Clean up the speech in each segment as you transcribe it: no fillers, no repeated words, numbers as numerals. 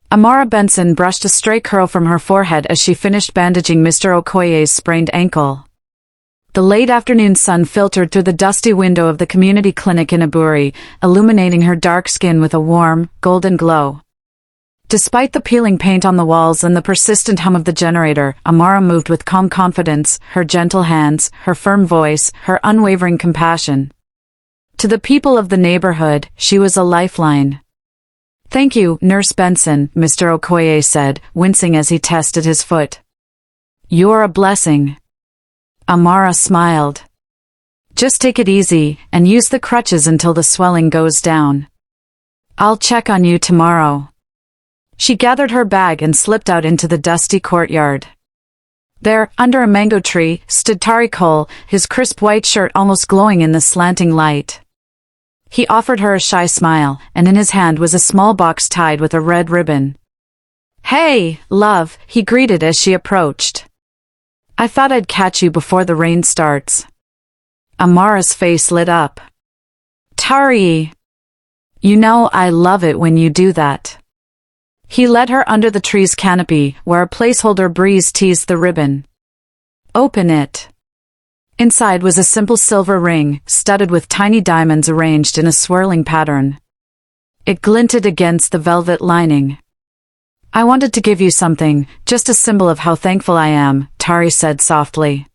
Amara Benson brushed a stray curl from her forehead as she finished bandaging Mr. Okoye's sprained ankle. The late afternoon sun filtered through the dusty window of the community clinic in Aburi, illuminating her dark skin with a warm, golden glow. Despite the peeling paint on the walls and the persistent hum of the generator, Amara moved with calm confidence, her gentle hands, her firm voice, her unwavering compassion. To the people of the neighborhood, she was a lifeline. "Thank you, Nurse Benson," Mr. Okoye said, wincing as he tested his foot. "You're a blessing." Amara smiled. "Just take it easy, and use the crutches until the swelling goes down. I'll check on you tomorrow." She gathered her bag and slipped out into the dusty courtyard. There, under a mango tree, stood Tari Cole, his crisp white shirt almost glowing in the slanting light. He offered her a shy smile, and in his hand was a small box tied with a red ribbon. "Hey, love," he greeted as she approached. "I thought I'd catch you before the rain starts." Amara's face lit up. "Tari, you know I love it when you do that." He led her under the tree's canopy, where a placeholder breeze teased the ribbon. "Open it." Inside was a simple silver ring, studded with tiny diamonds arranged in a swirling pattern. It glinted against the velvet lining. "I wanted to give you something, just a symbol of how thankful I am," Tari said softly.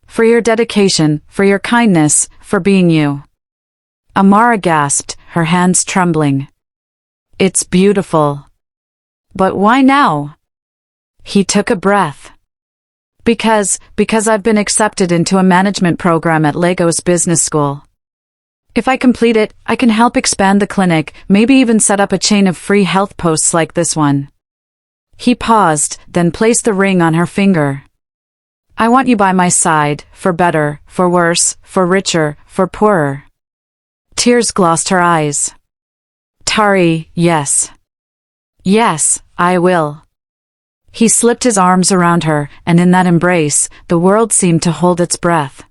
"For your dedication, for your kindness, for being you." Amara gasped, her hands trembling. "It's beautiful. But why now?" He took a breath. Because I've been accepted into a management program at Lego's business school. If I complete it, I can help expand the clinic, maybe even set up a chain of free health posts like this one." He paused, then placed the ring on her finger. "I want you by my side, for better, for worse, for richer, for poorer." Tears glossed her eyes. "Tari, yes. Yes, I will." He slipped his arms around her, and in that embrace, the world seemed to hold its breath.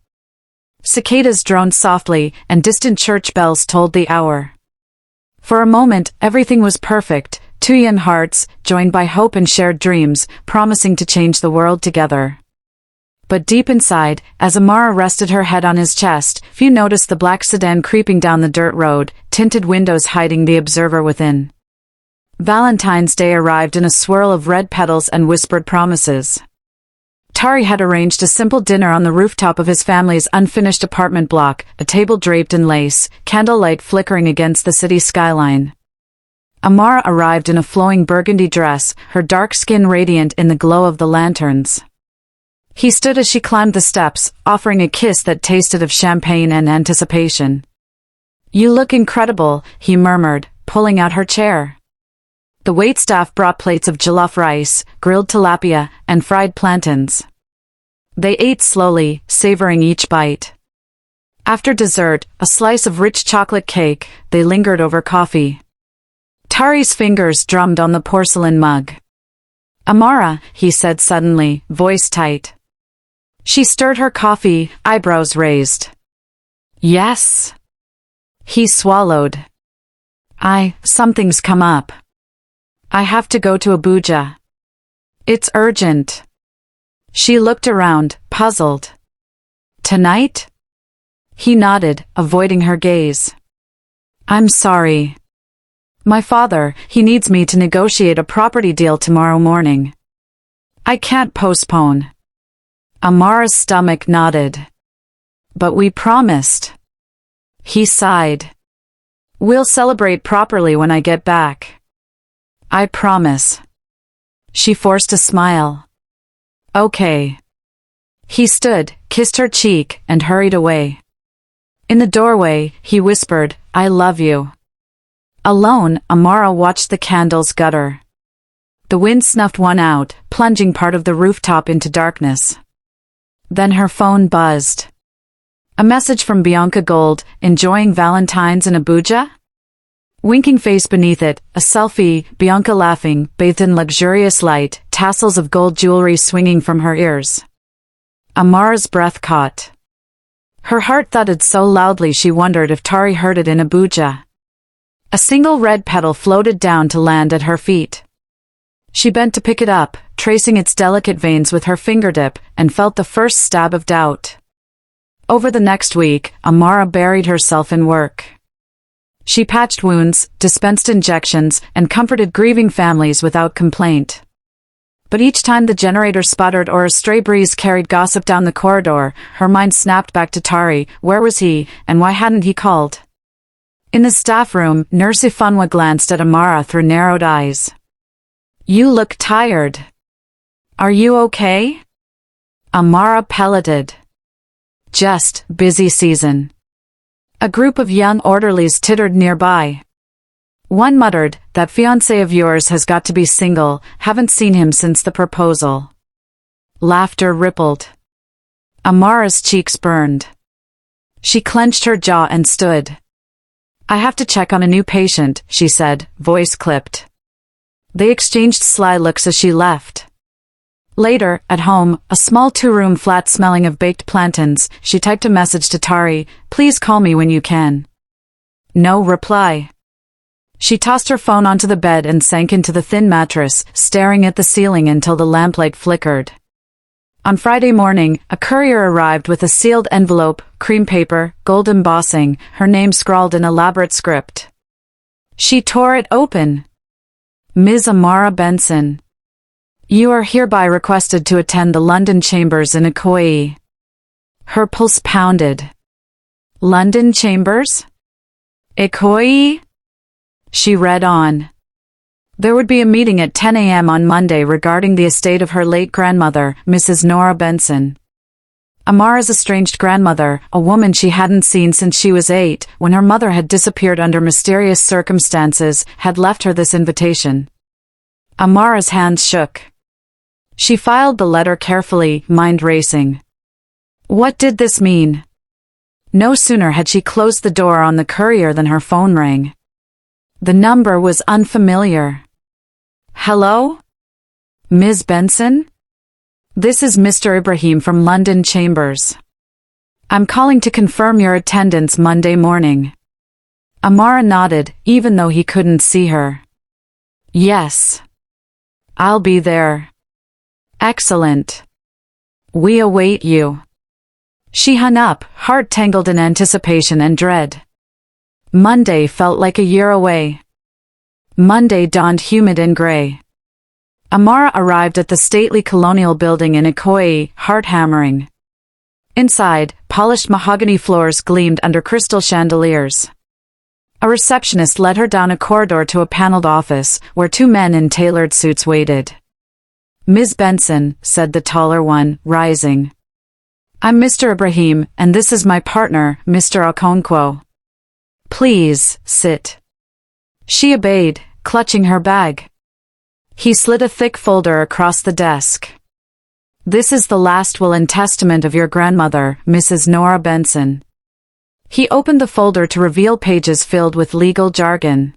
Cicadas droned softly, and distant church bells tolled the hour. For a moment, everything was perfect, two young hearts, joined by hope and shared dreams, promising to change the world together. But deep inside, as Amara rested her head on his chest, few noticed the black sedan creeping down the dirt road, tinted windows hiding the observer within. Valentine's Day arrived in a swirl of red petals and whispered promises. Tari had arranged a simple dinner on the rooftop of his family's unfinished apartment block, a table draped in lace, candlelight flickering against the city skyline. Amara arrived in a flowing burgundy dress, her dark skin radiant in the glow of the lanterns. He stood as she climbed the steps, offering a kiss that tasted of champagne and anticipation. "You look incredible," he murmured, pulling out her chair. The waitstaff brought plates of jollof rice, grilled tilapia, and fried plantains. They ate slowly, savoring each bite. After dessert, a slice of rich chocolate cake, they lingered over coffee. Tari's fingers drummed on the porcelain mug. "Amara," he said suddenly, voice tight. She stirred her coffee, eyebrows raised. "Yes?" He swallowed. Something's come up. I have to go to Abuja. It's urgent." She looked around, puzzled. "Tonight?" He nodded, avoiding her gaze. "I'm sorry. My father, he needs me to negotiate a property deal tomorrow morning. I can't postpone." Amara's stomach nodded. "But we promised." He sighed. "We'll celebrate properly when I get back. I promise." She forced a smile. "Okay." He stood, kissed her cheek, and hurried away. In the doorway, he whispered, "I love you." Alone, Amara watched the candles gutter. The wind snuffed one out, plunging part of the rooftop into darkness. Then her phone buzzed. A message from Bianca Gold, enjoying Valentine's in Abuja? Winking face beneath it, a selfie, Bianca laughing, bathed in luxurious light, tassels of gold jewelry swinging from her ears. Amara's breath caught. Her heart thudded so loudly she wondered if Tari heard it in Abuja. A single red petal floated down to land at her feet. She bent to pick it up, tracing its delicate veins with her fingertip, and felt the first stab of doubt. Over the next week, Amara buried herself in work. She patched wounds, dispensed injections, and comforted grieving families without complaint. But each time the generator sputtered or a stray breeze carried gossip down the corridor, her mind snapped back to Tari. Where was he, and why hadn't he called? In the staff room, Nurse Ifunwa glanced at Amara through narrowed eyes. "You look tired. Are you okay?" Amara pelleted. "Just busy season." A group of young orderlies tittered nearby. One muttered, "That fiancé of yours has got to be single, haven't seen him since the proposal." Laughter rippled. Amara's cheeks burned. She clenched her jaw and stood. "I have to check on a new patient," she said, voice clipped. They exchanged sly looks as she left. Later, at home, a small two-room flat smelling of baked plantains, she typed a message to Tari, "Please call me when you can." No reply. She tossed her phone onto the bed and sank into the thin mattress, staring at the ceiling until the lamplight flickered. On Friday morning, a courier arrived with a sealed envelope, cream paper, gold embossing, her name scrawled in elaborate script. She tore it open. "Ms. Amara Benson. You are hereby requested to attend the London Chambers in Ikoyi." Her pulse pounded. "London Chambers? Ikoyi?" She read on. There would be a meeting at 10 a.m. on Monday regarding the estate of her late grandmother, Mrs. Nora Benson. Amara's estranged grandmother, a woman she hadn't seen since she was 8, when her mother had disappeared under mysterious circumstances, had left her this invitation. Amara's hands shook. She filed the letter carefully, mind racing. What did this mean? No sooner had she closed the door on the courier than her phone rang. The number was unfamiliar. "Hello? Ms. Benson? This is Mr. Ibrahim from London Chambers. I'm calling to confirm your attendance Monday morning." Amara nodded, even though he couldn't see her. "Yes. I'll be there." "Excellent. We await you." She hung up, heart tangled in anticipation and dread. Monday felt like a year away. Monday dawned humid and gray. Amara arrived at the stately colonial building in Ikoyi, heart-hammering. Inside, polished mahogany floors gleamed under crystal chandeliers. A receptionist led her down a corridor to a paneled office, where two men in tailored suits waited. "Ms. Benson," said the taller one, rising. "I'm Mr. Ibrahim, and this is my partner, Mr. Okonkwo. Please, sit." She obeyed, clutching her bag. He slid a thick folder across the desk. "This is the last will and testament of your grandmother, Mrs. Nora Benson." He opened the folder to reveal pages filled with legal jargon.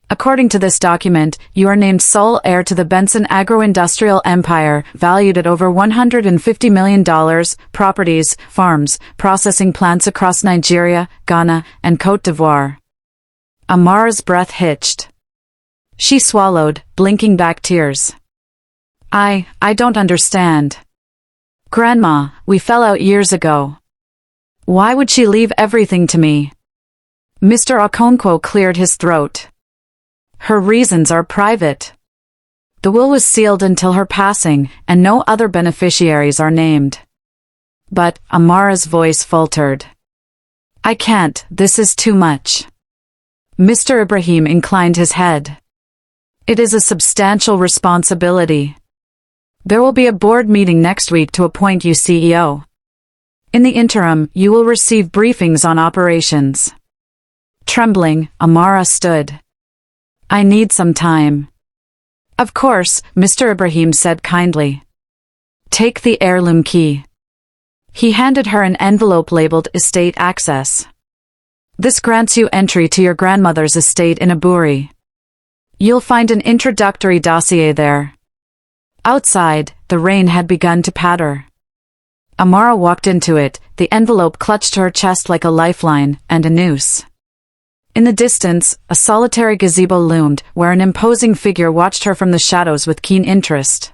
"According to this document, you are named sole heir to the Benson agro-industrial empire, valued at over $150 million, properties, farms, processing plants across Nigeria, Ghana, and Côte d'Ivoire." Amara's breath hitched. She swallowed, blinking back tears. I don't understand. Grandma, we fell out years ago. Why would she leave everything to me?" Mr. Okonkwo cleared his throat. "Her reasons are private. The will was sealed until her passing, and no other beneficiaries are named." "But," Amara's voice faltered. "I can't, this is too much." Mr. Ibrahim inclined his head. "It is a substantial responsibility. There will be a board meeting next week to appoint you CEO. In the interim, you will receive briefings on operations." Trembling, Amara stood. "I need some time." "Of course," Mr. Ibrahim said kindly. "Take the heirloom key." He handed her an envelope labeled Estate Access. "This grants you entry to your grandmother's estate in Aburi. You'll find an introductory dossier there." Outside, the rain had begun to patter. Amara walked into it, the envelope clutched to her chest like a lifeline, and a noose. In the distance, a solitary gazebo loomed, where an imposing figure watched her from the shadows with keen interest.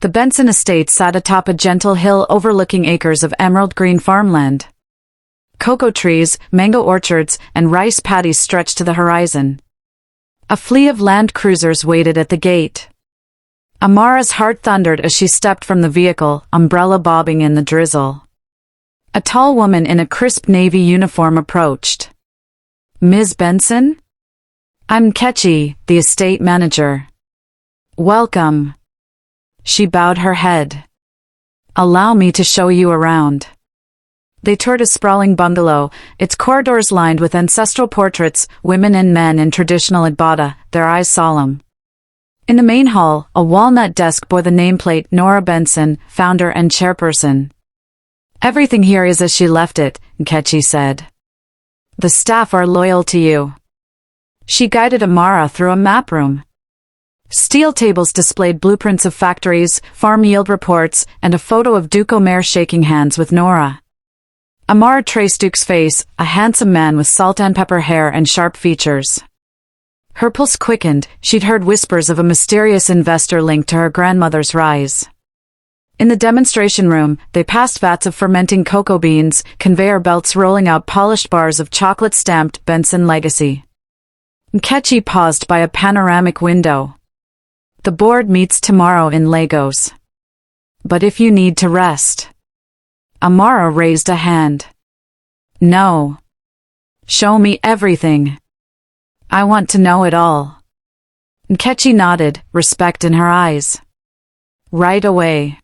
The Benson estate sat atop a gentle hill overlooking acres of emerald-green farmland. Cocoa trees, mango orchards, and rice paddies stretched to the horizon. A fleet of land cruisers waited at the gate. Amara's heart thundered as she stepped from the vehicle, umbrella bobbing in the drizzle. A tall woman in a crisp navy uniform approached. "Ms. Benson? I'm Ketchy, the estate manager. Welcome." She bowed her head. "Allow me to show you around." They toured a sprawling bungalow, its corridors lined with ancestral portraits, women and men in traditional Adbada, their eyes solemn. In the main hall, a walnut desk bore the nameplate Nora Benson, founder and chairperson. "Everything here is as she left it," Ketchy said. "The staff are loyal to you." She guided Amara through a map room. Steel tables displayed blueprints of factories, farm yield reports, and a photo of Duke Omer shaking hands with Nora. Amara traced Duke's face, a handsome man with salt and pepper hair and sharp features. Her pulse quickened. She'd heard whispers of a mysterious investor linked to her grandmother's rise. In the demonstration room, they passed vats of fermenting cocoa beans, conveyor belts rolling out polished bars of chocolate-stamped Benson Legacy. Ketchy paused by a panoramic window. "The board meets tomorrow in Lagos. But if you need to rest." Amara raised a hand. "No. Show me everything. I want to know it all." Ketchy nodded, respect in her eyes. "Right away."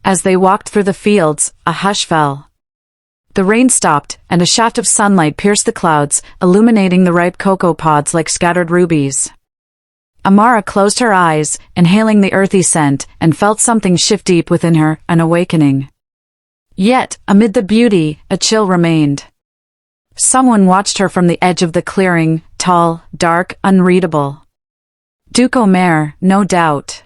As they walked through the fields, a hush fell. The rain stopped, and a shaft of sunlight pierced the clouds, illuminating the ripe cocoa pods like scattered rubies. Amara closed her eyes, inhaling the earthy scent, and felt something shift deep within her, an awakening. Yet, amid the beauty, a chill remained. Someone watched her from the edge of the clearing, tall, dark, unreadable. Duke Omer, no doubt.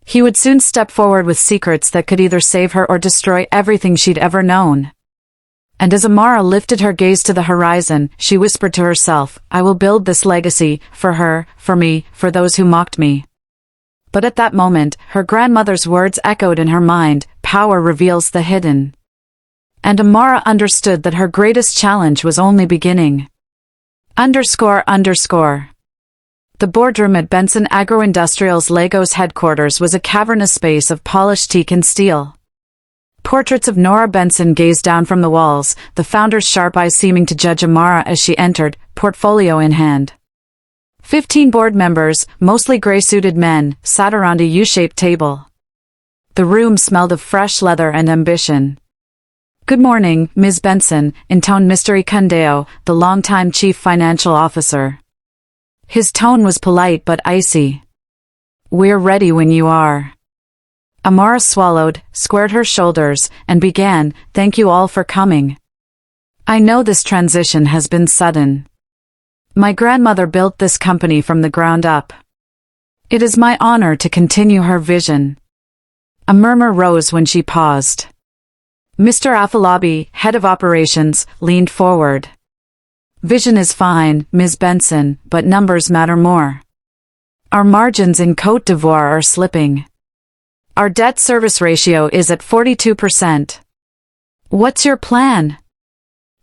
He would soon step forward with secrets that could either save her or destroy everything she'd ever known. And as Amara lifted her gaze to the horizon, she whispered to herself, "I will build this legacy, for her, for me, for those who mocked me." But at that moment, her grandmother's words echoed in her mind, "Power reveals the hidden." And Amara understood that her greatest challenge was only beginning. __. The boardroom at Benson Agroindustrial's Lagos headquarters was a cavernous space of polished teak and steel. Portraits of Nora Benson gazed down from the walls, the founder's sharp eyes seeming to judge Amara as she entered, portfolio in hand. 15 board members, mostly gray-suited men, sat around a U-shaped table. The room smelled of fresh leather and ambition. "Good morning, Ms. Benson," intoned Mr. Ikundeo, the longtime chief financial officer. His tone was polite but icy. "We're ready when you are." Amara swallowed, squared her shoulders, and began, "Thank you all for coming. I know this transition has been sudden. My grandmother built this company from the ground up. It is my honor to continue her vision." A murmur rose when she paused. Mr. Afolabi, head of operations, leaned forward. "Vision is fine, Ms. Benson, but numbers matter more. Our margins in Côte d'Ivoire are slipping. Our debt service ratio is at 42%. What's your plan?"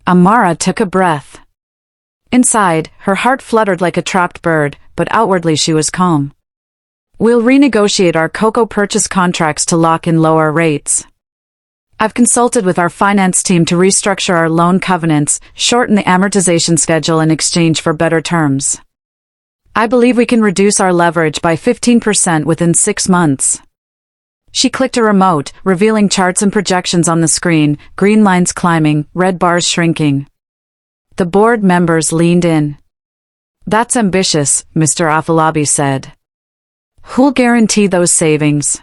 Amara took a breath. Inside, her heart fluttered like a trapped bird, but outwardly she was calm. "We'll renegotiate our cocoa purchase contracts to lock in lower rates. I've consulted with our finance team to restructure our loan covenants, shorten the amortization schedule in exchange for better terms. I believe we can reduce our leverage by 15% within 6 months." She clicked a remote, revealing charts and projections on the screen, green lines climbing, red bars shrinking. The board members leaned in. "That's ambitious," Mr. Afolabi said. "Who'll guarantee those savings?"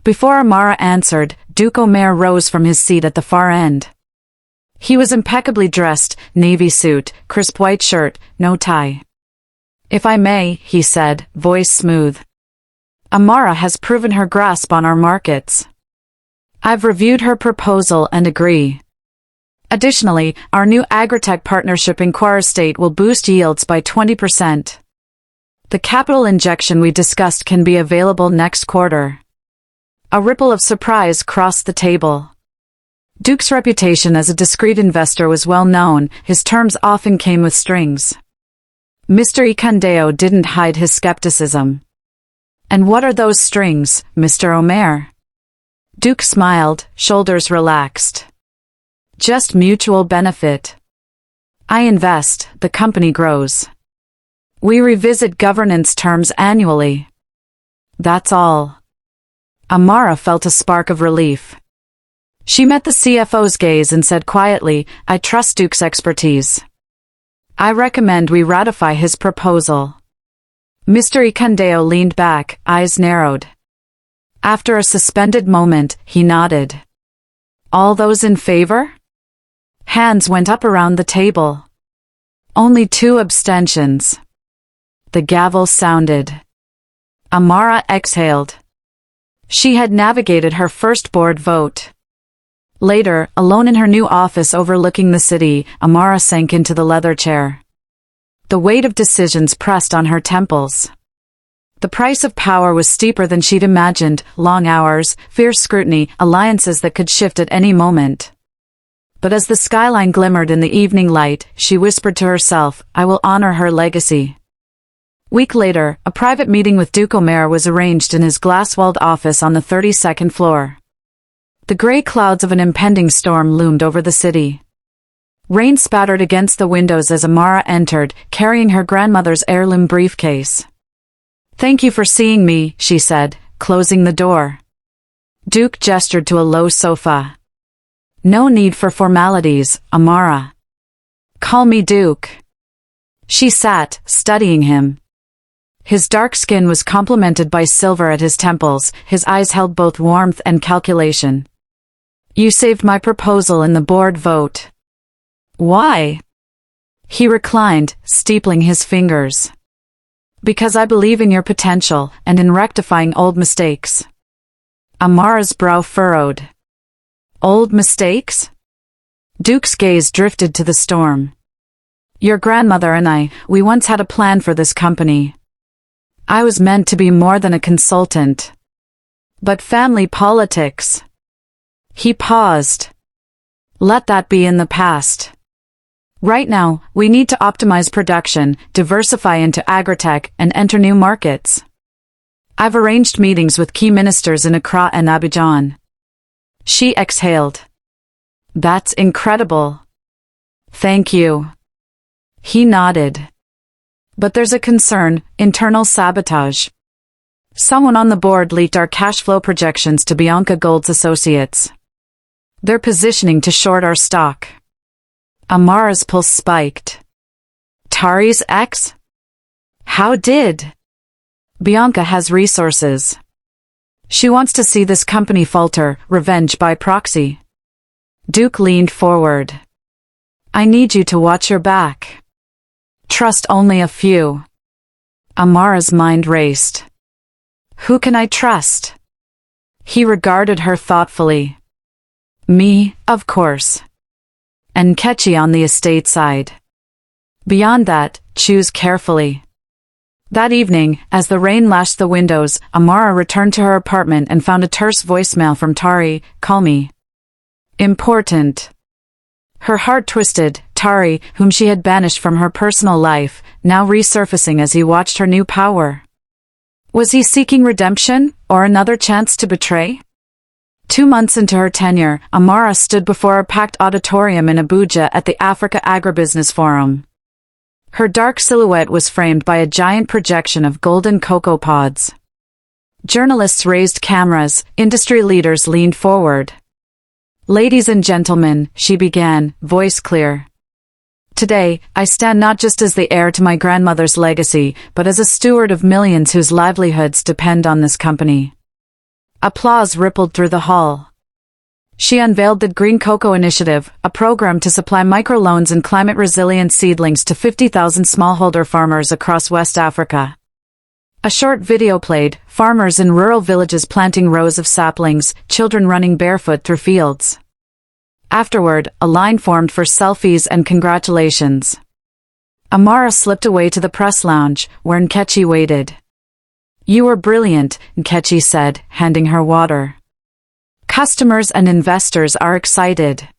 Before Amara answered, Duke Omer rose from his seat at the far end. He was impeccably dressed, navy suit, crisp white shirt, no tie. "If I may," he said, voice smooth. "Amara has proven her grasp on our markets. I've reviewed her proposal and agree. Additionally, our new agritech partnership in BORRAH State will boost yields by 20%. The capital injection we discussed can be available next quarter. A ripple of surprise crossed the table. Duke's reputation as a discreet investor was well known, his terms often came with strings. Mr. Icandeo didn't hide his skepticism. "And what are those strings, Mr. Omer?" Duke smiled, shoulders relaxed. "Just mutual benefit. I invest, the company grows. We revisit governance terms annually. That's all." Amara felt a spark of relief. She met the CFO's gaze and said quietly, "I trust Duke's expertise. I recommend we ratify his proposal." Mr. Icandeo leaned back, eyes narrowed. After a suspended moment, he nodded. "All those in favor?" Hands went up around the table. Only 2 abstentions. The gavel sounded. Amara exhaled. She had navigated her first board vote. Later, alone in her new office overlooking the city, Amara sank into the leather chair. The weight of decisions pressed on her temples. The price of power was steeper than she'd imagined, long hours, fierce scrutiny, alliances that could shift at any moment. But as the skyline glimmered in the evening light, she whispered to herself, "I will honor her legacy." Week later, a private meeting with Duke Omer was arranged in his glass-walled office on the 32nd floor. The gray clouds of an impending storm loomed over the city. Rain spattered against the windows as Amara entered, carrying her grandmother's heirloom briefcase. "Thank you for seeing me," she said, closing the door. Duke gestured to a low sofa. "No need for formalities, Amara. Call me Duke." She sat, studying him. His dark skin was complemented by silver at his temples, his eyes held both warmth and calculation. "You saved my proposal in the board vote." "Why?" He reclined, steepling his fingers. "Because I believe in your potential, and in rectifying old mistakes." Amara's brow furrowed. "Old mistakes?" Duke's gaze drifted to the storm. "Your grandmother and I, we once had a plan for this company. I was meant to be more than a consultant. But family politics." He paused. "Let that be in the past. Right now, we need to optimize production, diversify into agritech, and enter new markets. I've arranged meetings with key ministers in Accra and Abidjan." She exhaled. "That's incredible." "Thank you." He nodded. "But there's a concern, internal sabotage. Someone on the board leaked our cash flow projections to Bianca Gold's associates. They're positioning to short our stock." Amara's pulse spiked. "Tari's ex? How did?" "Bianca has resources. She wants to see this company falter, revenge by proxy." Duke leaned forward. "I need you to watch your back. Trust only a few." Amara's mind raced. "Who can I trust?" He regarded her thoughtfully. "Me, of course. And Kechi on the estate side. Beyond that, choose carefully." That evening, as the rain lashed the windows, Amara returned to her apartment and found a terse voicemail from Tari, "Call me." Important. Her heart twisted, Tari, whom she had banished from her personal life, now resurfacing as he watched her new power. Was he seeking redemption, or another chance to betray? 2 months into her tenure, Amara stood before a packed auditorium in Abuja at the Africa Agribusiness Forum. Her dark silhouette was framed by a giant projection of golden cocoa pods. Journalists raised cameras, industry leaders leaned forward. "Ladies and gentlemen," she began, voice clear. "Today, I stand not just as the heir to my grandmother's legacy, but as a steward of millions whose livelihoods depend on this company." Applause rippled through the hall. She unveiled the Green Cocoa Initiative, a program to supply microloans and climate-resilient seedlings to 50,000 smallholder farmers across West Africa. A short video played, farmers in rural villages planting rows of saplings, children running barefoot through fields. Afterward, a line formed for selfies and congratulations. Amara slipped away to the press lounge, where Nkechi waited. "You were brilliant," Nkechi said, handing her water. "Customers and investors are excited."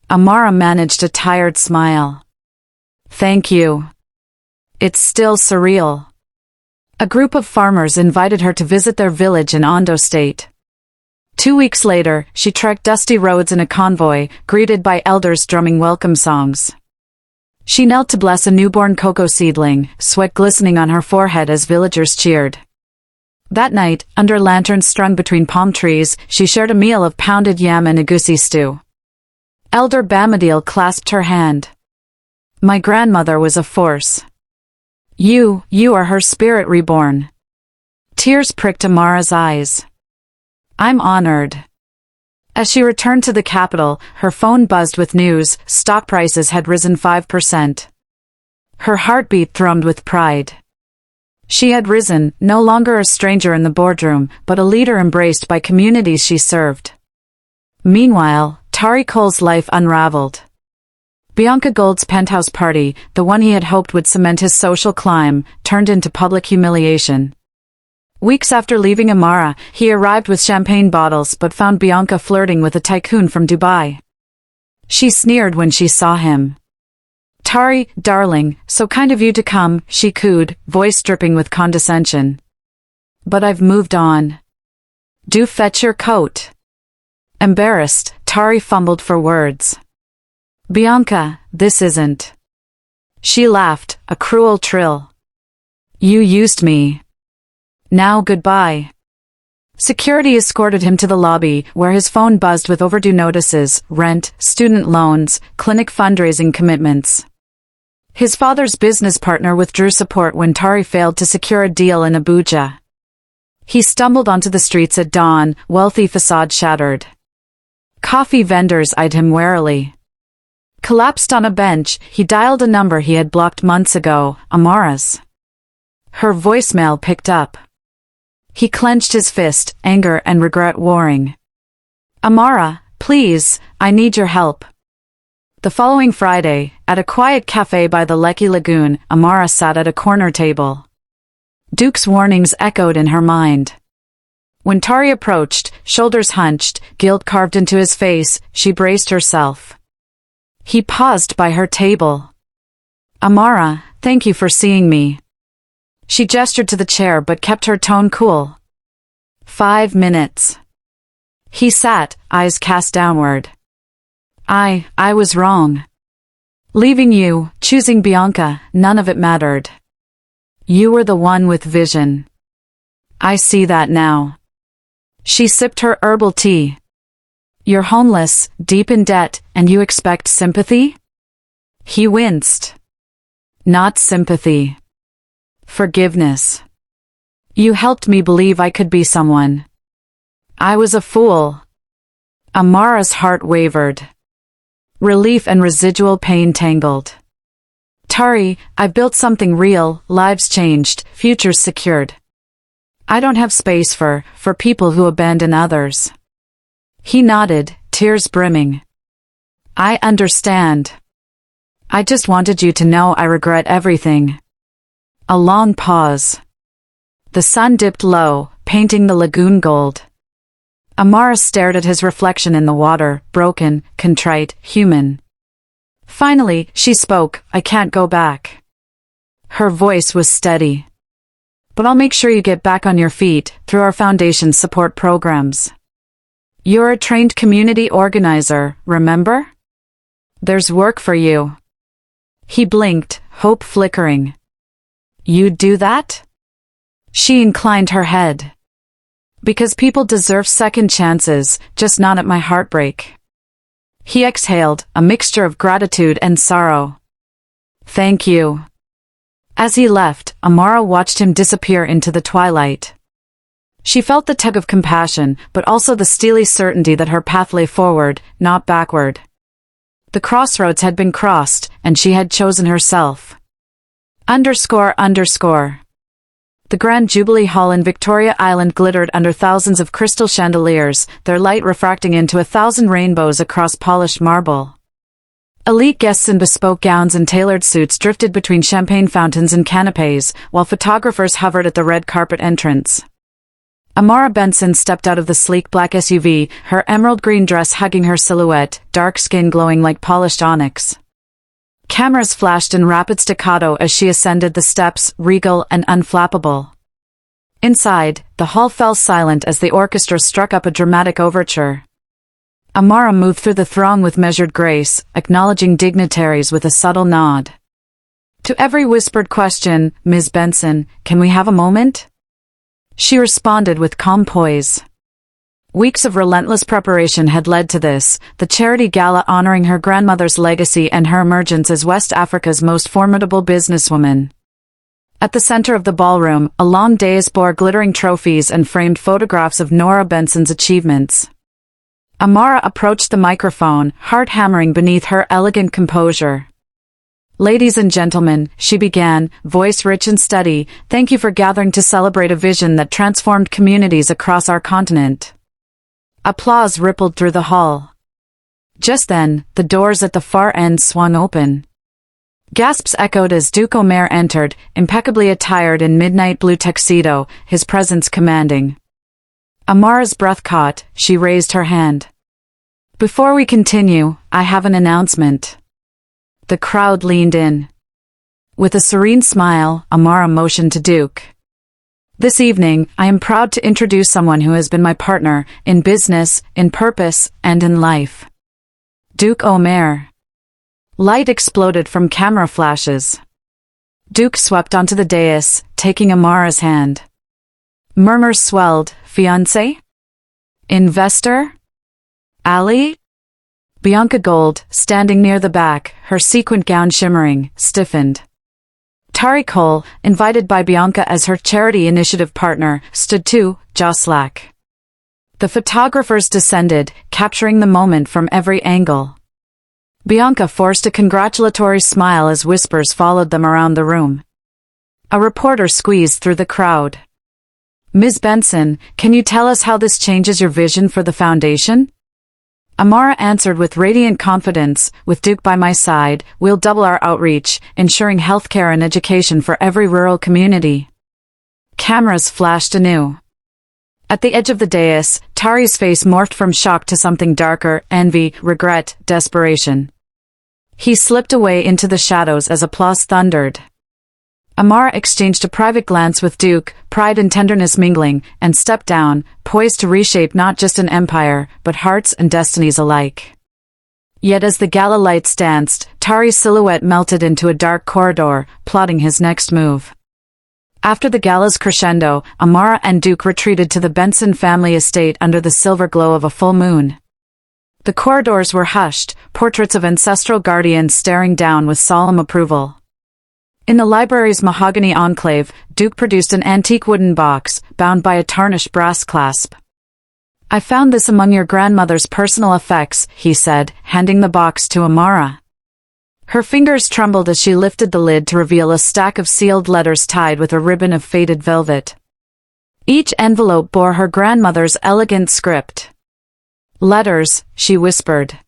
Amara managed a tired smile. "Thank you. It's still surreal." A group of farmers invited her to visit their village in Ondo State. 2 weeks later, she trekked dusty roads in a convoy, greeted by elders drumming welcome songs. She knelt to bless a newborn cocoa seedling, sweat glistening on her forehead as villagers cheered. That night, under lanterns strung between palm trees, she shared a meal of pounded yam and egusi stew. Elder Bamadil clasped her hand. "My grandmother was a force. You are her spirit reborn." Tears pricked Amara's eyes. "I'm honored." As she returned to the capital, her phone buzzed with news: stock prices had risen 5%. Her heartbeat thrummed with pride. She had risen, no longer a stranger in the boardroom, but a leader embraced by communities she served. Meanwhile, Tari Cole's life unraveled. Bianca Gold's penthouse party, the one he had hoped would cement his social climb, turned into public humiliation. Weeks after leaving Amara, he arrived with champagne bottles but found Bianca flirting with a tycoon from Dubai. She sneered when she saw him. "Tari, darling, so kind of you to come," she cooed, voice dripping with condescension. "But I've moved on." "Do fetch your coat." Embarrassed, Tari fumbled for words. "Bianca, this isn't." She laughed, a cruel trill. "You used me. Now goodbye." Security escorted him to the lobby, where his phone buzzed with overdue notices, rent, student loans, clinic fundraising commitments. His father's business partner withdrew support when Tari failed to secure a deal in Abuja. He stumbled onto the streets at dawn, wealthy facade shattered. Coffee vendors eyed him warily. Collapsed on a bench, he dialed a number he had blocked months ago, Amara's. Her voicemail picked up. He clenched his fist, anger and regret warring. "Amara, please, I need your help." The following Friday, at a quiet cafe by the Lekki Lagoon, Amara sat at a corner table. Duke's warnings echoed in her mind. When Tari approached, shoulders hunched, guilt carved into his face, she braced herself. He paused by her table. "Amara, thank you for seeing me." She gestured to the chair but kept her tone cool. 5 minutes. He sat, eyes cast downward. I was wrong. Leaving you, choosing Bianca, none of it mattered. You were the one with vision. I see that now." She sipped her herbal tea. "You're homeless, deep in debt, and you expect sympathy?" He winced. "Not sympathy. Forgiveness. You helped me believe I could be someone. I was a fool." Amara's heart wavered. Relief and residual pain tangled. "Tari, I've built something real, lives changed, futures secured. I don't have space for people who abandon others." He nodded, tears brimming. "I understand. I just wanted you to know I regret everything." A long pause. The sun dipped low, painting the lagoon gold. Amara stared at his reflection in the water, broken, contrite, human. Finally, she spoke, "I can't go back." Her voice was steady. "But I'll make sure you get back on your feet, through our foundation's support programs. You're a trained community organizer, remember? There's work for you." He blinked, hope flickering. "You'd do that?" She inclined her head. "Because people deserve second chances, just not at my heartbreak." He exhaled, a mixture of gratitude and sorrow. "Thank you." As he left, Amara watched him disappear into the twilight. She felt the tug of compassion, but also the steely certainty that her path lay forward, not backward. The crossroads had been crossed, and she had chosen herself. ____. The Grand Jubilee Hall in Victoria Island glittered under thousands of crystal chandeliers, their light refracting into 1,000 rainbows across polished marble. Elite guests in bespoke gowns and tailored suits drifted between champagne fountains and canapes, while photographers hovered at the red carpet entrance. Amara Benson stepped out of the sleek black SUV, her emerald green dress hugging her silhouette, dark skin glowing like polished onyx. Cameras flashed in rapid staccato as she ascended the steps, regal and unflappable. Inside, the hall fell silent as the orchestra struck up a dramatic overture. Amara moved through the throng with measured grace, acknowledging dignitaries with a subtle nod. To every whispered question, "Ms. Benson, can we have a moment?" she responded with calm poise. Weeks of relentless preparation had led to this, the charity gala honoring her grandmother's legacy and her emergence as West Africa's most formidable businesswoman. At the center of the ballroom, a long dais bore glittering trophies and framed photographs of Nora Benson's achievements. Amara approached the microphone, heart hammering beneath her elegant composure. "Ladies and gentlemen," she began, voice rich and steady, "thank you for gathering to celebrate a vision that transformed communities across our continent." Applause rippled through the hall. Just then, the doors at the far end swung open. Gasps echoed as Duke Omer entered, impeccably attired in midnight blue tuxedo, his presence commanding. Amara's breath caught, she raised her hand. "Before we continue, I have an announcement." The crowd leaned in. With a serene smile, Amara motioned to Duke. "This evening, I am proud to introduce someone who has been my partner, in business, in purpose, and in life. Duke Omer." Light exploded from camera flashes. Duke swept onto the dais, taking Amara's hand. Murmurs swelled. "Fiancé? Investor? Ally?" Bianca Gold, standing near the back, her sequined gown shimmering, stiffened. Tari Cole, invited by Bianca as her charity initiative partner, stood too, jaw slack. The photographers descended, capturing the moment from every angle. Bianca forced a congratulatory smile as whispers followed them around the room. A reporter squeezed through the crowd. "Ms. Benson, can you tell us how this changes your vision for the foundation?" Amara answered with radiant confidence, "With Duke by my side, we'll double our outreach, ensuring healthcare and education for every rural community." Cameras flashed anew. At the edge of the dais, Tari's face morphed from shock to something darker, envy, regret, desperation. He slipped away into the shadows as applause thundered. Amara exchanged a private glance with Duke, pride and tenderness mingling, and stepped down, poised to reshape not just an empire, but hearts and destinies alike. Yet as the gala lights danced, Tari's silhouette melted into a dark corridor, plotting his next move. After the gala's crescendo, Amara and Duke retreated to the Benson family estate under the silver glow of a full moon. The corridors were hushed, portraits of ancestral guardians staring down with solemn approval. In the library's mahogany enclave, Duke produced an antique wooden box, bound by a tarnished brass clasp. "I found this among your grandmother's personal effects," he said, handing the box to Amara. Her fingers trembled as she lifted the lid to reveal a stack of sealed letters tied with a ribbon of faded velvet. Each envelope bore her grandmother's elegant script. "Letters," she whispered.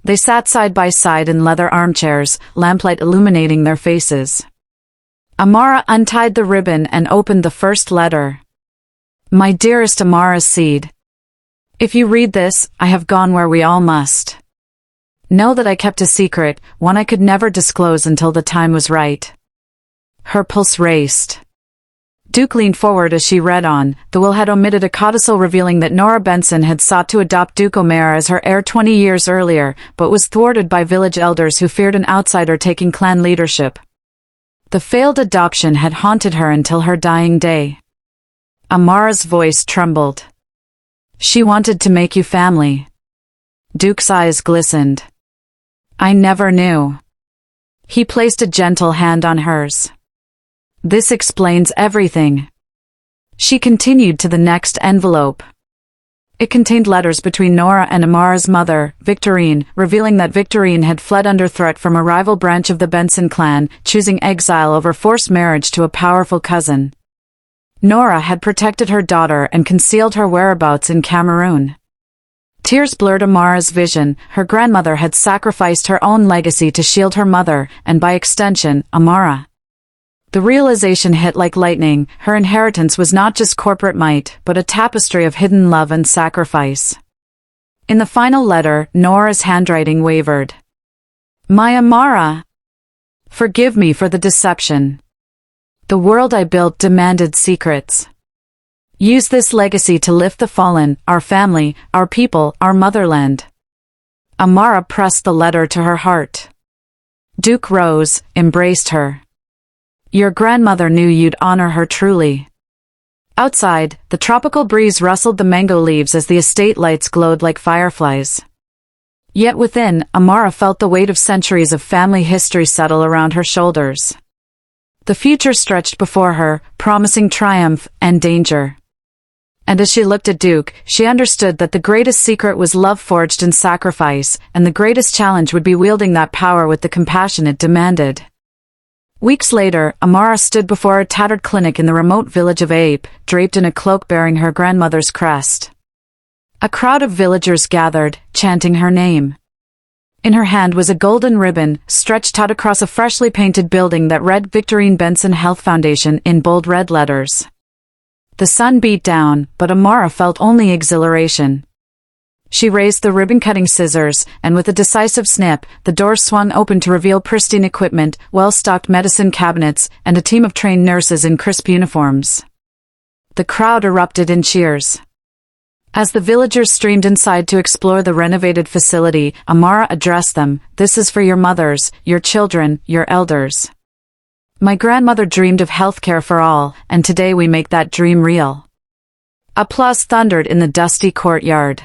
They sat side by side in leather armchairs, lamplight illuminating their faces. Amara untied the ribbon and opened the first letter. "My dearest Amara Seed. If you read this, I have gone where we all must. Know that I kept a secret, one I could never disclose until the time was right." Her pulse raced. Duke leaned forward as she read on. The will had omitted a codicil revealing that Nora Benson had sought to adopt Duke Omer as her heir 20 years earlier, but was thwarted by village elders who feared an outsider taking clan leadership. The failed adoption had haunted her until her dying day. Amara's voice trembled. "She wanted to make you family." Duke's eyes glistened. "I never knew." He placed a gentle hand on hers. "This explains everything." She continued to the next envelope. It contained letters between Nora and Amara's mother, Victorine, revealing that Victorine had fled under threat from a rival branch of the Benson clan, choosing exile over forced marriage to a powerful cousin. Nora had protected her daughter and concealed her whereabouts in Cameroon. Tears blurred Amara's vision. Her grandmother had sacrificed her own legacy to shield her mother, and by extension, Amara. The realization hit like lightning. Her inheritance was not just corporate might, but a tapestry of hidden love and sacrifice. In the final letter, Nora's handwriting wavered. My Amara, forgive me for the deception. The world I built demanded secrets. Use this legacy to lift the fallen, our family, our people, our motherland. Amara pressed the letter to her heart. Duke rose, embraced her. Your grandmother knew you'd honor her truly. Outside, the tropical breeze rustled the mango leaves as the estate lights glowed like fireflies. Yet within, Amara felt the weight of centuries of family history settle around her shoulders. The future stretched before her, promising triumph and danger. And as she looked at Duke, she understood that the greatest secret was love forged in sacrifice, and the greatest challenge would be wielding that power with the compassion it demanded. Weeks later, Amara stood before a tattered clinic in the remote village of Ape, draped in a cloak bearing her grandmother's crest. A crowd of villagers gathered, chanting her name. In her hand was a golden ribbon, stretched out across a freshly painted building that read Victorine Benson Health Foundation in bold red letters. The sun beat down, but Amara felt only exhilaration. She raised the ribbon-cutting scissors, and with a decisive snip, the doors swung open to reveal pristine equipment, well-stocked medicine cabinets, and a team of trained nurses in crisp uniforms. The crowd erupted in cheers. As the villagers streamed inside to explore the renovated facility, Amara addressed them. This is for your mothers, your children, your elders. My grandmother dreamed of healthcare for all, and today we make that dream real. Applause thundered in the dusty courtyard.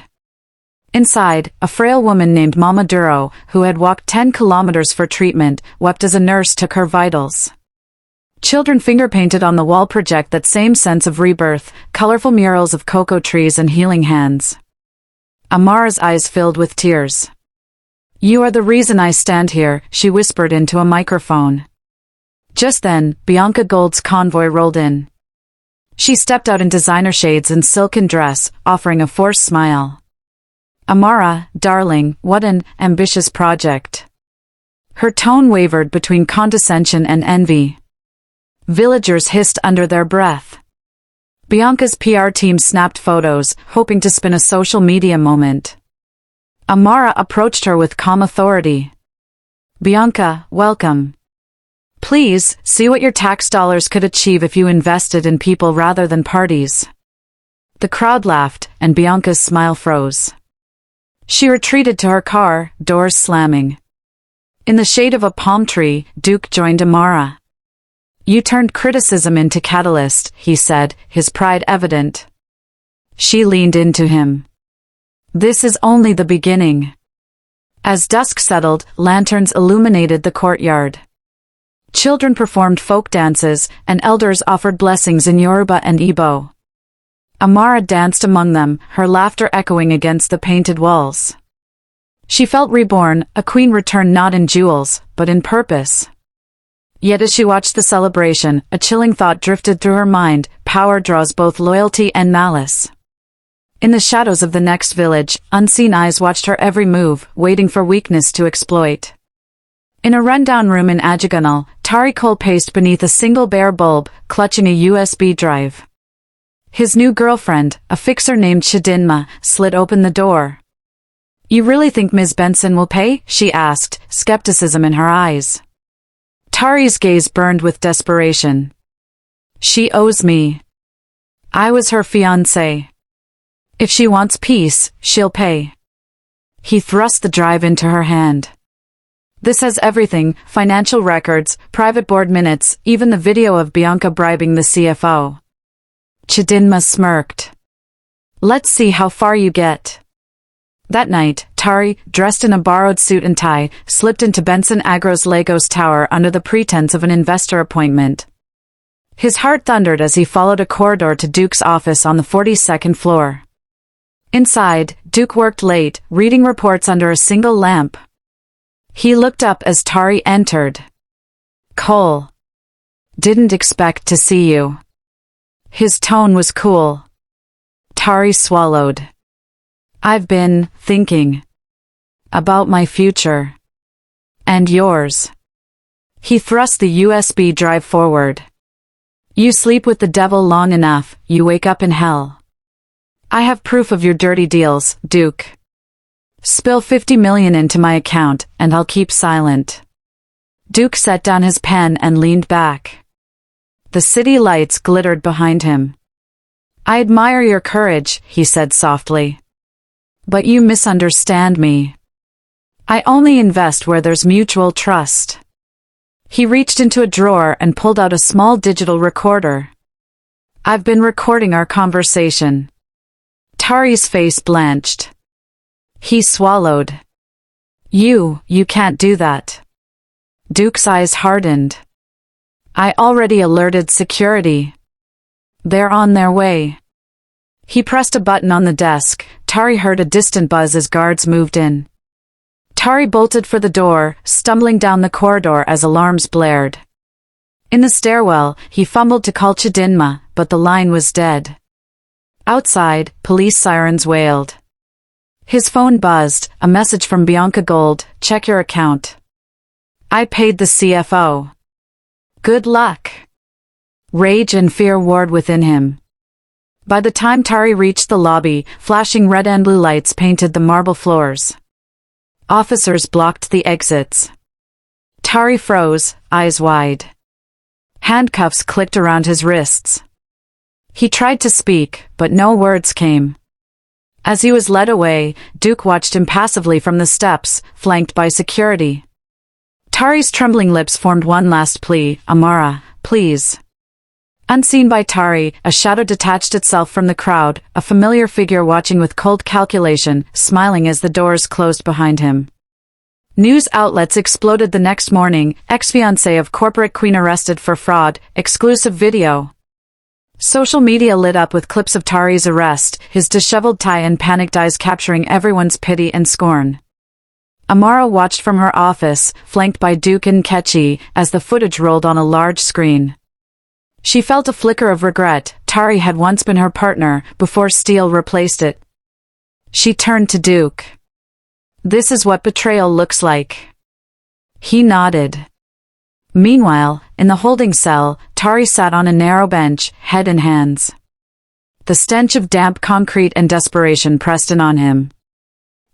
Inside, a frail woman named Mama Duro, who had walked 10 kilometers for treatment, wept as a nurse took her vitals. Children finger-painted on the wall project that same sense of rebirth, colorful murals of cocoa trees and healing hands. Amara's eyes filled with tears. You are the reason I stand here, she whispered into a microphone. Just then, Bianca Gold's convoy rolled in. She stepped out in designer shades and silken dress, offering a forced smile. Amara, darling, what an ambitious project. Her tone wavered between condescension and envy. Villagers hissed under their breath. Bianca's PR team snapped photos, hoping to spin a social media moment. Amara approached her with calm authority. Bianca, welcome. Please, see what your tax dollars could achieve if you invested in people rather than parties. The crowd laughed, and Bianca's smile froze. She retreated to her car, doors slamming. In the shade of a palm tree, Duke joined Amara. You turned criticism into catalyst, he said, his pride evident. She leaned into him. This is only the beginning. As dusk settled, lanterns illuminated the courtyard. Children performed folk dances, and elders offered blessings in Yoruba and Igbo. Amara danced among them, her laughter echoing against the painted walls. She felt reborn, a queen returned not in jewels, but in purpose. Yet as she watched the celebration, a chilling thought drifted through her mind: power draws both loyalty and malice. In the shadows of the next village, unseen eyes watched her every move, waiting for weakness to exploit. In a rundown room in Ajagunal, Tari paced beneath a single bare bulb, clutching a USB drive. His new girlfriend, a fixer named Chidinma, slid open the door. You really think Ms. Benson will pay? She asked, skepticism in her eyes. Tari's gaze burned with desperation. She owes me. I was her fiancé. If she wants peace, she'll pay. He thrust the drive into her hand. This has everything: financial records, private board minutes, even the video of Bianca bribing the CFO. Chidinma smirked. Let's see how far you get. That night, Tari, dressed in a borrowed suit and tie, slipped into Benson Agro's Lagos Tower under the pretense of an investor appointment. His heart thundered as he followed a corridor to Duke's office on the 42nd floor. Inside, Duke worked late, reading reports under a single lamp. He looked up as Tari entered. Cole. Didn't expect to see you. His tone was cool. Tari swallowed. I've been thinking about my future. And yours. He thrust the USB drive forward. You sleep with the devil long enough, you wake up in hell. I have proof of your dirty deals, Duke. Spill 50 million into my account, and I'll keep silent. Duke set down his pen and leaned back. The city lights glittered behind him. I admire your courage, he said softly. But you misunderstand me. I only invest where there's mutual trust. He reached into a drawer and pulled out a small digital recorder. I've been recording our conversation. Tari's face blanched. He swallowed. You can't do that. Duke's eyes hardened. I already alerted security. They're on their way. He pressed a button on the desk. Tari heard a distant buzz as guards moved in. Tari bolted for the door, stumbling down the corridor as alarms blared. In the stairwell, he fumbled to call Chidinma, but the line was dead. Outside, police sirens wailed. His phone buzzed, a message from Bianca Gold, check your account. I paid the CFO. Good luck. Rage and fear warred within him. By the time Tari reached the lobby, flashing red and blue lights painted the marble floors. Officers blocked the exits. Tari froze, eyes wide. Handcuffs clicked around his wrists. He tried to speak, but no words came. As he was led away, Duke watched impassively from the steps, flanked by security. Tari's trembling lips formed one last plea, Amara, please. Unseen by Tari, a shadow detached itself from the crowd, a familiar figure watching with cold calculation, smiling as the doors closed behind him. News outlets exploded the next morning, ex-fiancé of corporate queen arrested for fraud, exclusive video. Social media lit up with clips of Tari's arrest, his disheveled tie and panicked eyes capturing everyone's pity and scorn. Amara watched from her office, flanked by Duke and Kechi, as the footage rolled on a large screen. She felt a flicker of regret. Tari had once been her partner, before steel replaced it. She turned to Duke. This is what betrayal looks like. He nodded. Meanwhile, in the holding cell, Tari sat on a narrow bench, head in hands. The stench of damp concrete and desperation pressed in on him.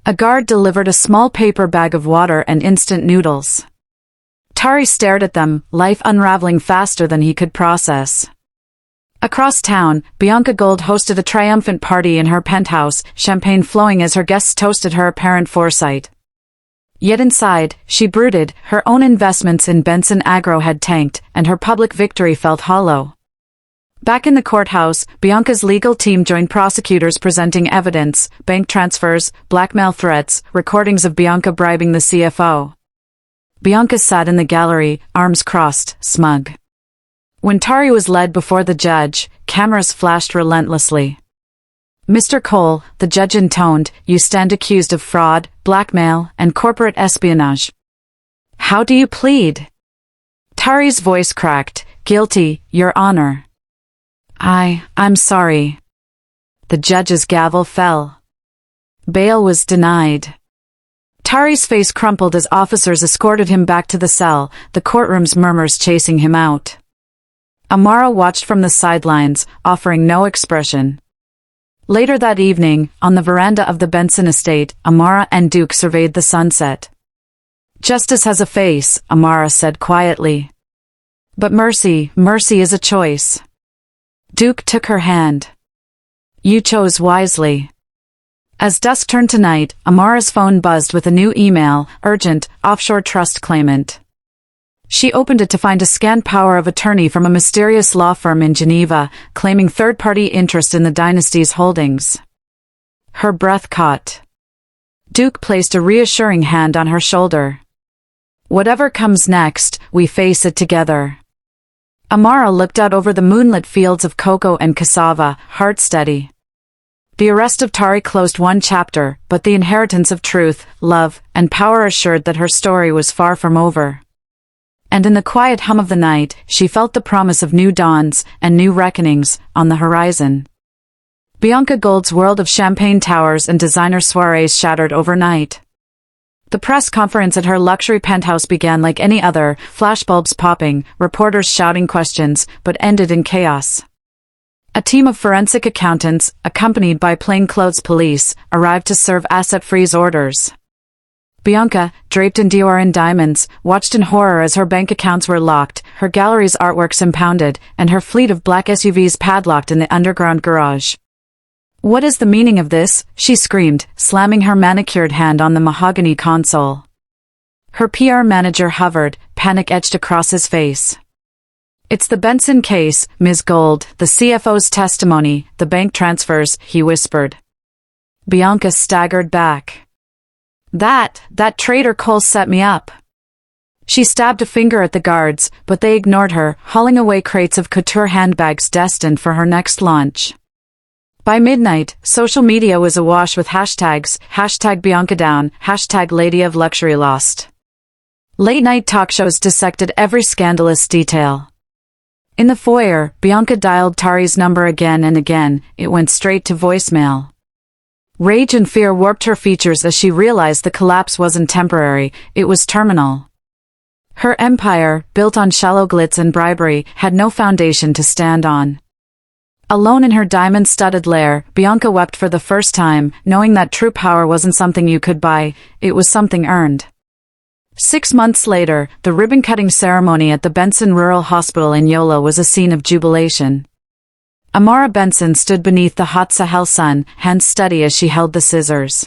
A guard delivered a small paper bag of water and instant noodles. Tari stared at them, life unraveling faster than he could process. Across town, Bianca Gold hosted a triumphant party in her penthouse, champagne flowing as her guests toasted her apparent foresight. Yet inside, she brooded, her own investments in Benson Agro had tanked, and her public victory felt hollow. Back in the courthouse, Bianca's legal team joined prosecutors presenting evidence, bank transfers, blackmail threats, recordings of Bianca bribing the CFO. Bianca sat in the gallery, arms crossed, smug. When Tari was led before the judge, cameras flashed relentlessly. Mr. Cole, the judge intoned, you stand accused of fraud, blackmail, and corporate espionage. How do you plead? Tari's voice cracked, guilty, Your Honor. I'm sorry. The judge's gavel fell. Bail was denied. Tari's face crumpled as officers escorted him back to the cell, the courtroom's murmurs chasing him out. Amara watched from the sidelines, offering no expression. Later that evening, on the veranda of the Benson estate, Amara and Duke surveyed the sunset. Justice has a face, Amara said quietly. But mercy is a choice. Duke took her hand. You chose wisely. As dusk turned to night, Amara's phone buzzed with a new email, urgent, offshore trust claimant. She opened it to find a scanned power of attorney from a mysterious law firm in Geneva, claiming third-party interest in the Dynasty's holdings. Her breath caught. Duke placed a reassuring hand on her shoulder. Whatever comes next, we face it together. Amara looked out over the moonlit fields of cocoa and cassava, heart steady. The arrest of Tari closed one chapter, but the inheritance of truth, love, and power assured that her story was far from over. And in the quiet hum of the night, she felt the promise of new dawns and new reckonings on the horizon. Bianca Gold's world of champagne towers and designer soirees shattered overnight. The press conference at her luxury penthouse began like any other, flashbulbs popping, reporters shouting questions, but ended in chaos. A team of forensic accountants, accompanied by plainclothes police, arrived to serve asset freeze orders. Bianca, draped in Dior and diamonds, watched in horror as her bank accounts were locked, her gallery's artworks impounded, and her fleet of black SUVs padlocked in the underground garage. "What is the meaning of this?" she screamed, slamming her manicured hand on the mahogany console. Her PR manager hovered, panic etched across his face. "It's the Benson case, Ms. Gold, the CFO's testimony, the bank transfers," he whispered. Bianca staggered back. That traitor Cole set me up." She stabbed a finger at the guards, but they ignored her, hauling away crates of couture handbags destined for her next launch. By midnight, social media was awash with hashtags, #BiancaDown, #LadyOfLuxuryLost. Late-night talk shows dissected every scandalous detail. In the foyer, Bianca dialed Tari's number again and again. It went straight to voicemail. Rage and fear warped her features as she realized the collapse wasn't temporary, it was terminal. Her empire, built on shallow glitz and bribery, had no foundation to stand on. Alone in her diamond-studded lair, Bianca wept for the first time, knowing that true power wasn't something you could buy, it was something earned. 6 months later, the ribbon-cutting ceremony at the Benson Rural Hospital in Yola was a scene of jubilation. Amara Benson stood beneath the hot Sahel sun, hands steady as she held the scissors.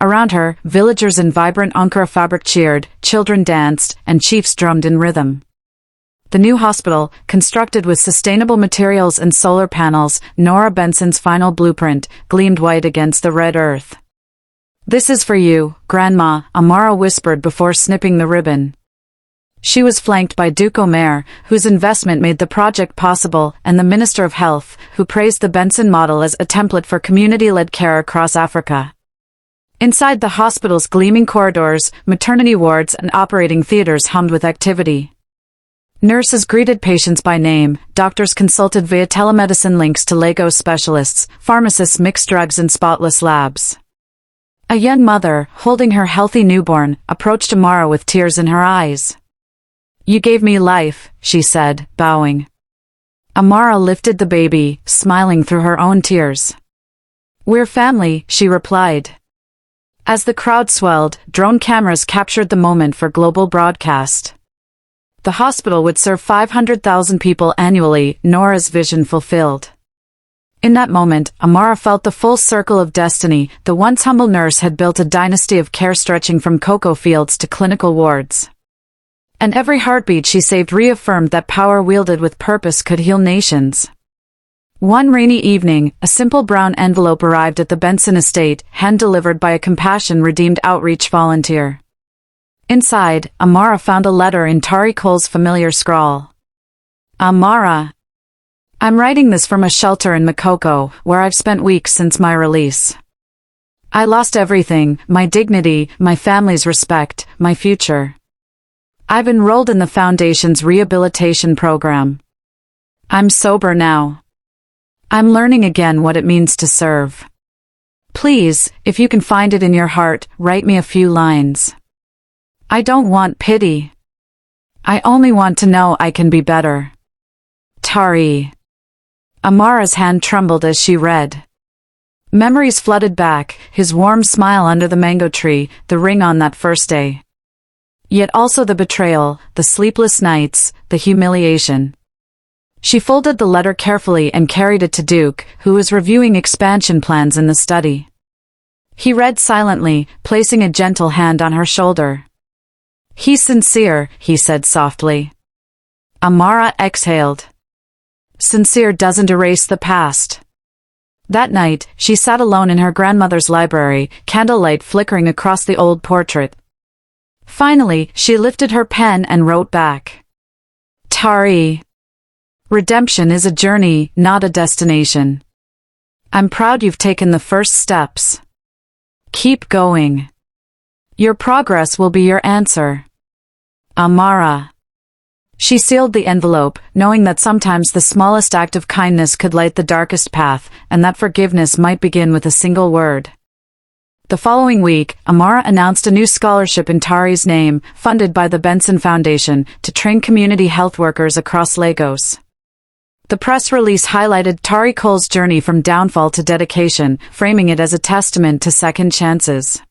Around her, villagers in vibrant Ankara fabric cheered, children danced, and chiefs drummed in rhythm. The new hospital, constructed with sustainable materials and solar panels, Nora Benson's final blueprint, gleamed white against the red earth. "This is for you, Grandma," Amara whispered before snipping the ribbon. She was flanked by Duke Omer, whose investment made the project possible, and the Minister of Health, who praised the Benson model as a template for community-led care across Africa. Inside the hospital's gleaming corridors, maternity wards and operating theaters hummed with activity. Nurses greeted patients by name, doctors consulted via telemedicine links to Lagos specialists, pharmacists mixed drugs in spotless labs. A young mother, holding her healthy newborn, approached Amara with tears in her eyes. "You gave me life," she said, bowing. Amara lifted the baby, smiling through her own tears. "We're family," she replied. As the crowd swelled, drone cameras captured the moment for global broadcast. The hospital would serve 500,000 people annually, Nora's vision fulfilled. In that moment, Amara felt the full circle of destiny. The once humble nurse had built a dynasty of care stretching from cocoa fields to clinical wards. And every heartbeat she saved reaffirmed that power wielded with purpose could heal nations. One rainy evening, a simple brown envelope arrived at the Benson estate, hand-delivered by a compassion-redeemed outreach volunteer. Inside, Amara found a letter in Tari Cole's familiar scrawl. "Amara, I'm writing this from a shelter in Makoko, where I've spent weeks since my release. I lost everything, my dignity, my family's respect, my future. I've enrolled in the Foundation's rehabilitation program. I'm sober now. I'm learning again what it means to serve. Please, if you can find it in your heart, write me a few lines. I don't want pity. I only want to know I can be better. Tari." Amara's hand trembled as she read. Memories flooded back, his warm smile under the mango tree, the ring on that first day. Yet also the betrayal, the sleepless nights, the humiliation. She folded the letter carefully and carried it to Duke, who was reviewing expansion plans in the study. He read silently, placing a gentle hand on her shoulder. "He's sincere," he said softly. Amara exhaled. Sincere doesn't erase the past. That night, she sat alone in her grandmother's library, candlelight flickering across the old portrait. Finally, she lifted her pen and wrote back. "Tari. Redemption is a journey, not a destination. I'm proud you've taken the first steps. Keep going. Your progress will be your answer. Amara." She sealed the envelope, knowing that sometimes the smallest act of kindness could light the darkest path, and that forgiveness might begin with a single word. The following week, Amara announced a new scholarship in Tari's name, funded by the Benson Foundation, to train community health workers across Lagos. The press release highlighted Tari Cole's journey from downfall to dedication, framing it as a testament to second chances.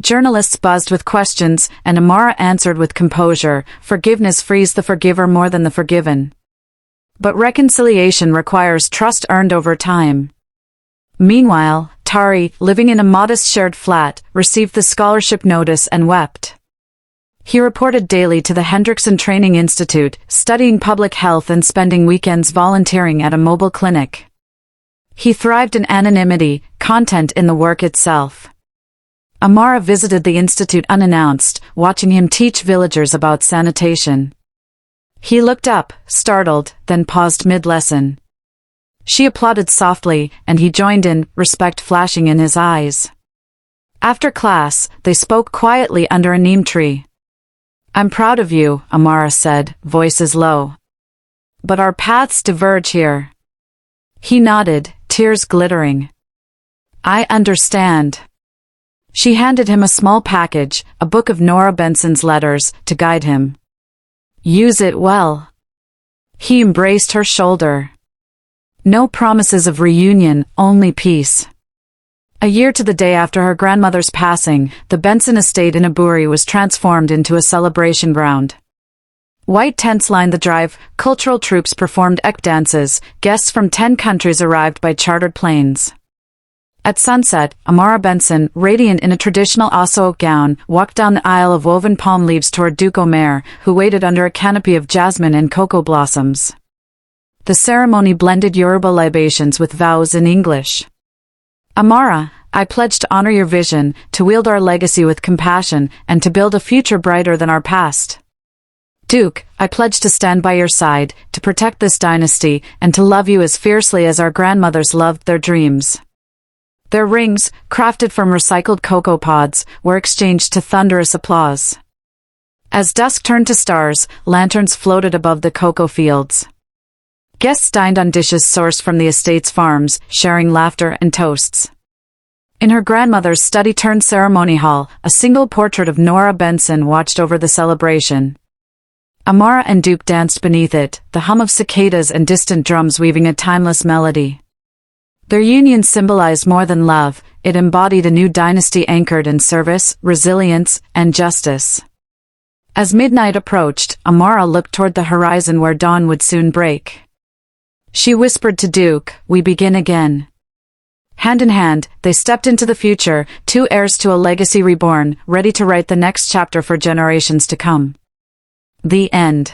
Journalists buzzed with questions, and Amara answered with composure. Forgiveness frees the forgiver more than the forgiven. But reconciliation requires trust earned over time. Meanwhile, Tari, living in a modest shared flat, received the scholarship notice and wept. He reported daily to the Hendrickson Training Institute, studying public health and spending weekends volunteering at a mobile clinic. He thrived in anonymity, content in the work itself. Amara visited the institute unannounced, watching him teach villagers about sanitation. He looked up, startled, then paused mid-lesson. She applauded softly, and he joined in, respect flashing in his eyes. After class, they spoke quietly under a neem tree. "I'm proud of you," Amara said, voices low. "But our paths diverge here." He nodded, tears glittering. "I understand." She handed him a small package, a book of Nora Benson's letters, to guide him. "Use it well." He embraced her shoulder. No promises of reunion, only peace. A year to the day after her grandmother's passing, the Benson estate in Aburi was transformed into a celebration ground. White tents lined the drive, cultural troupes performed ek dances, guests from 10 countries arrived by chartered planes. At sunset, Amara Benson, radiant in a traditional Aso gown, walked down the aisle of woven palm leaves toward Duke Omer, who waited under a canopy of jasmine and cocoa blossoms. The ceremony blended Yoruba libations with vows in English. "Amara, I pledge to honor your vision, to wield our legacy with compassion, and to build a future brighter than our past. Duke, I pledge to stand by your side, to protect this dynasty, and to love you as fiercely as our grandmothers loved their dreams." Their rings, crafted from recycled cocoa pods, were exchanged to thunderous applause. As dusk turned to stars, lanterns floated above the cocoa fields. Guests dined on dishes sourced from the estate's farms, sharing laughter and toasts. In her grandmother's study-turned-ceremony hall, a single portrait of Nora Benson watched over the celebration. Amara and Duke danced beneath it, the hum of cicadas and distant drums weaving a timeless melody. Their union symbolized more than love, it embodied a new dynasty anchored in service, resilience, and justice. As midnight approached, Amara looked toward the horizon where dawn would soon break. She whispered to Duke, "We begin again." Hand in hand, they stepped into the future, two heirs to a legacy reborn, ready to write the next chapter for generations to come. The end.